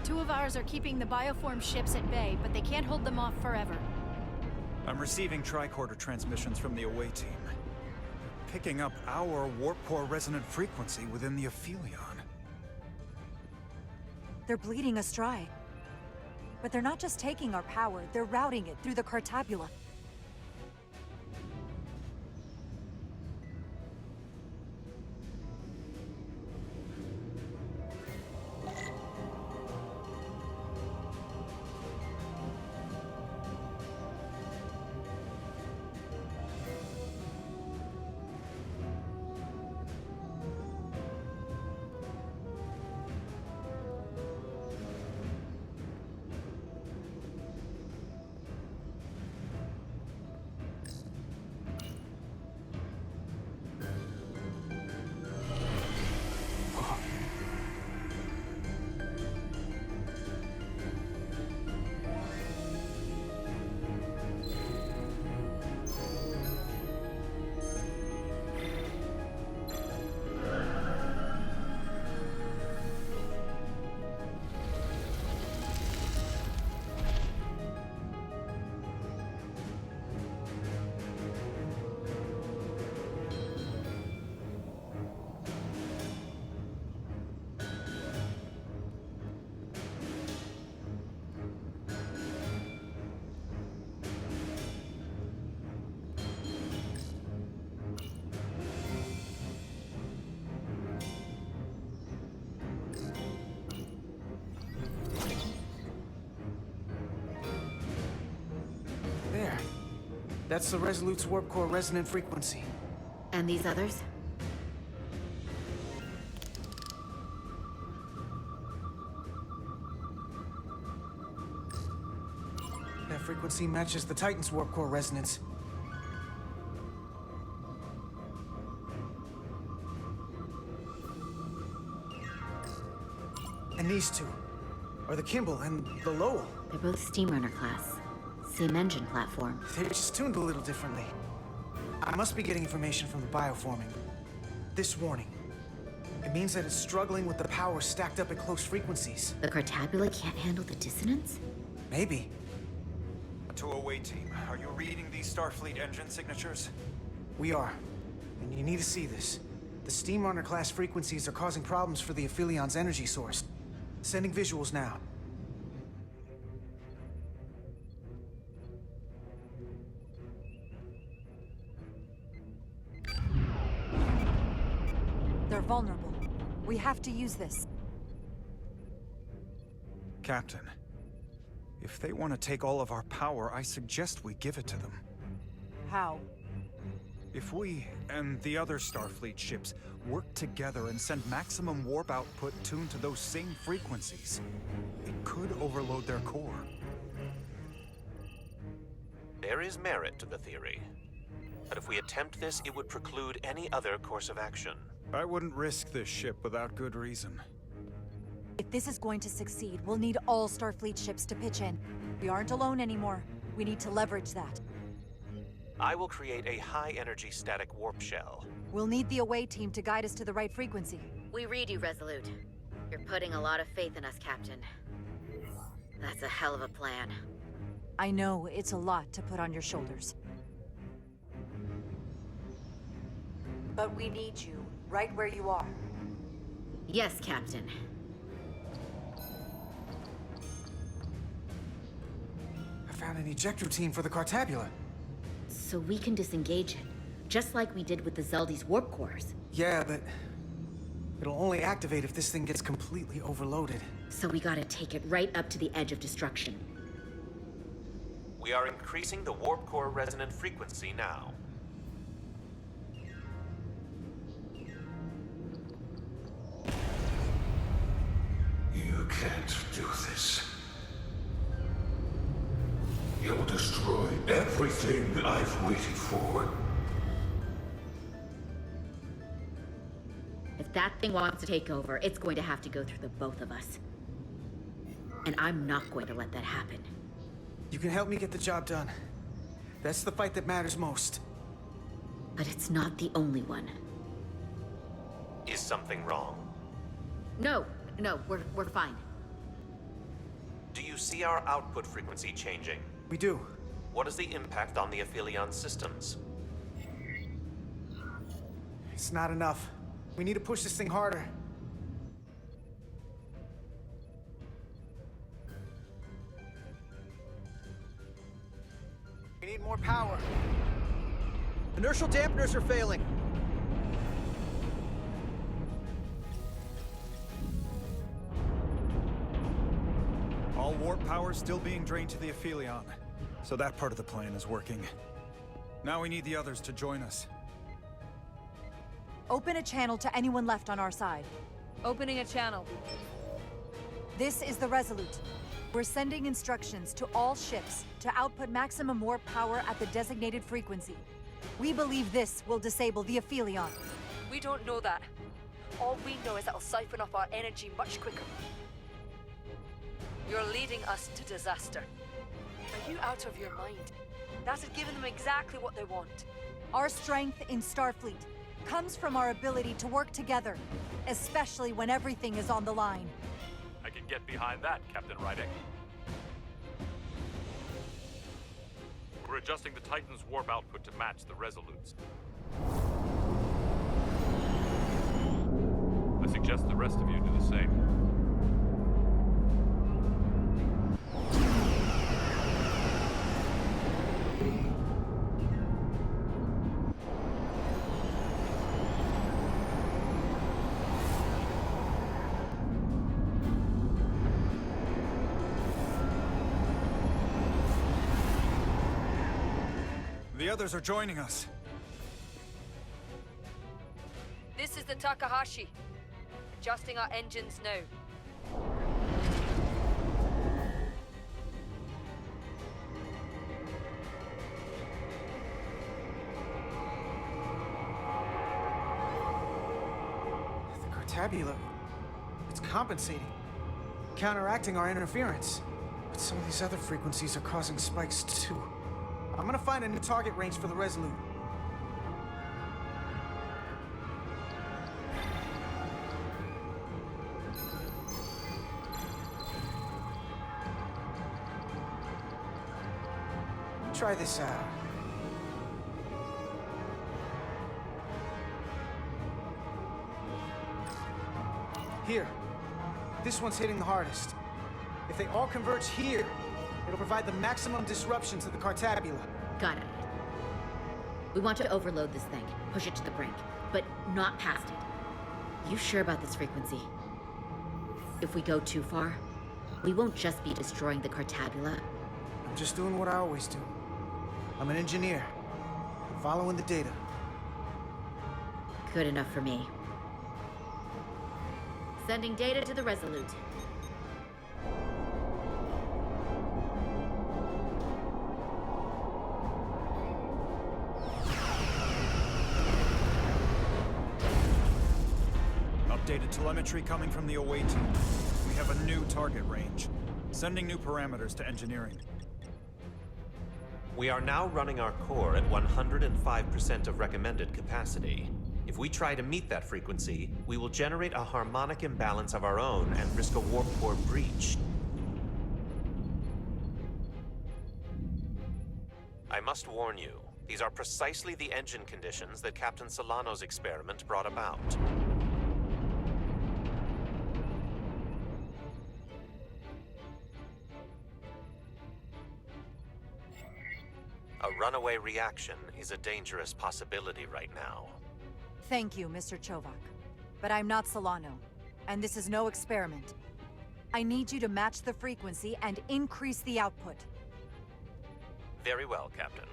Two of ours are keeping the bioform ships at bay, but they can't hold them off forever. I'm receiving tricorder transmissions from the away team. They're picking up our warp core resonant frequency within the Aphelion. They're bleeding us dry. But they're not just taking our power, they're routing it through the Cartabula. There. That's the Resolute's warp core resonant frequency. And these others? That frequency matches the Titan's warp core resonance. And these two are the Kimball and the Lowell. They're both Steamrunner class. Same engine platform. They're just tuned a little differently. I must be getting information from the bioforming. This warning. It means that it's struggling with the power stacked up at close frequencies. The Cartabula can't handle the dissonance? Maybe. To away team, are you reading these Starfleet engine signatures? We are. And you need to see this. The Steamrunner class frequencies are causing problems for the Aphelion's energy source. Sending visuals now. They're vulnerable. We have to use this. Captain, if they want to take all of our power, I suggest we give it to them. How? If we and the other Starfleet ships work together and send maximum warp output tuned to those same frequencies, it could overload their core. There is merit to the theory. But if we attempt this, it would preclude any other course of action. I wouldn't risk this ship without good reason. If this is going to succeed, we'll need all Starfleet ships to pitch in. We aren't alone anymore. We need to leverage that. I will create a high-energy static warp shell. We'll need the away team to guide us to the right frequency. We read you, Resolute. You're putting a lot of faith in us, Captain. That's a hell of a plan. I know it's a lot to put on your shoulders. But we need you, right where you are. Yes, Captain. I found an ejector team for the Cartabula. So we can disengage it, just like we did with the Zeldy's warp cores. Yeah, but it'll only activate if this thing gets completely overloaded. So we gotta take it right up to the edge of destruction. We are increasing the warp core resonant frequency now. You can't do this. You'll destroy everything I've waited for. If that thing wants to take over, it's going to have to go through the both of us. And I'm not going to let that happen. You can help me get the job done. That's the fight that matters most. But it's not the only one. Is something wrong? No, we're fine. you see our output frequency changing? We do. What is the impact on the Aphelion systems? It's not enough. We need to push this thing harder. We need more power. Inertial dampeners are failing. All warp power still being drained to the Aphelion, so that part of the plan is working. Now we need the others to join us. Open a channel to anyone left on our side. Opening a channel. This is the Resolute. We're sending instructions to all ships to output maximum warp power at the designated frequency. We believe this will disable the Aphelion. We don't know that. All we know is it'll siphon off our energy much quicker. You're leading us to disaster. Are you out of your mind? That has given them exactly what they want. Our strength in Starfleet comes from our ability to work together, especially when everything is on the line. I can get behind that, Captain Rydick. We're adjusting the Titan's warp output to match the Resolute's. I suggest the rest of you do the same. The others are joining us. This is the Takahashi. Adjusting our engines now. The Cartabula, it's compensating, counteracting our interference. But some of these other frequencies are causing spikes too. I'm gonna find a new target range for the Resolute. Try this out. Here. This one's hitting the hardest. If they all converge here, it'll provide the maximum disruption to the Cartabula. Got it. We want to overload this thing, push it to the brink, but not past it. You sure about this frequency? If we go too far, we won't just be destroying the Cartabula. I'm just doing what I always do. I'm an engineer. I'm following the data. Good enough for me. Sending data to the Resolute. Updated telemetry coming from the away team. We have a new target range. Sending new parameters to engineering. We are now running our core at 105% of recommended capacity. If we try to meet that frequency, we will generate a harmonic imbalance of our own and risk a warp core breach. I must warn you, these are precisely the engine conditions that Captain Solano's experiment brought about. A runaway reaction is a dangerous possibility right now. Thank you, Mr. Chovak. But I'm not Solano, and this is no experiment. I need you to match the frequency and increase the output. Very well, Captain.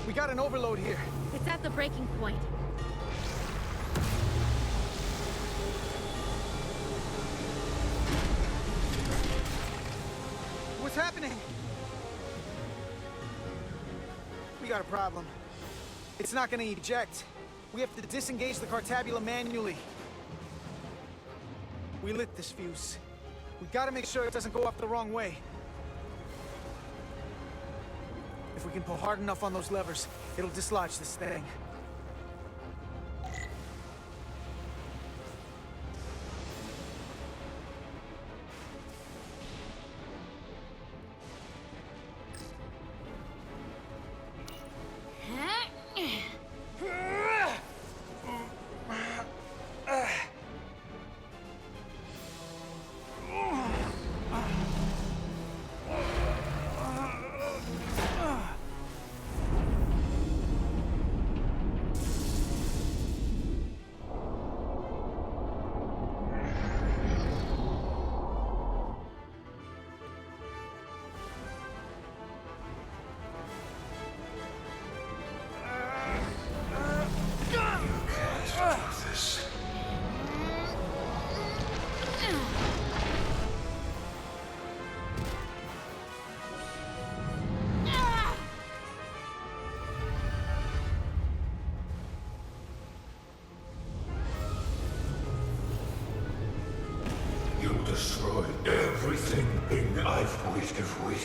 We got an overload here. It's at the breaking point. What's happening? We got a problem. It's not gonna eject. We have to disengage the Cartabula manually. We lit this fuse. We gotta make sure it doesn't go off the wrong way. If we can pull hard enough on those levers, it'll dislodge this thing. You'll destroy everything I've waited for.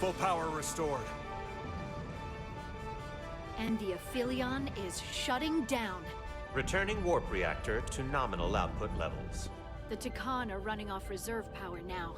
Full power restored. And the Aphelion is shutting down. Returning warp reactor to nominal output levels. The Takan are running off reserve power now.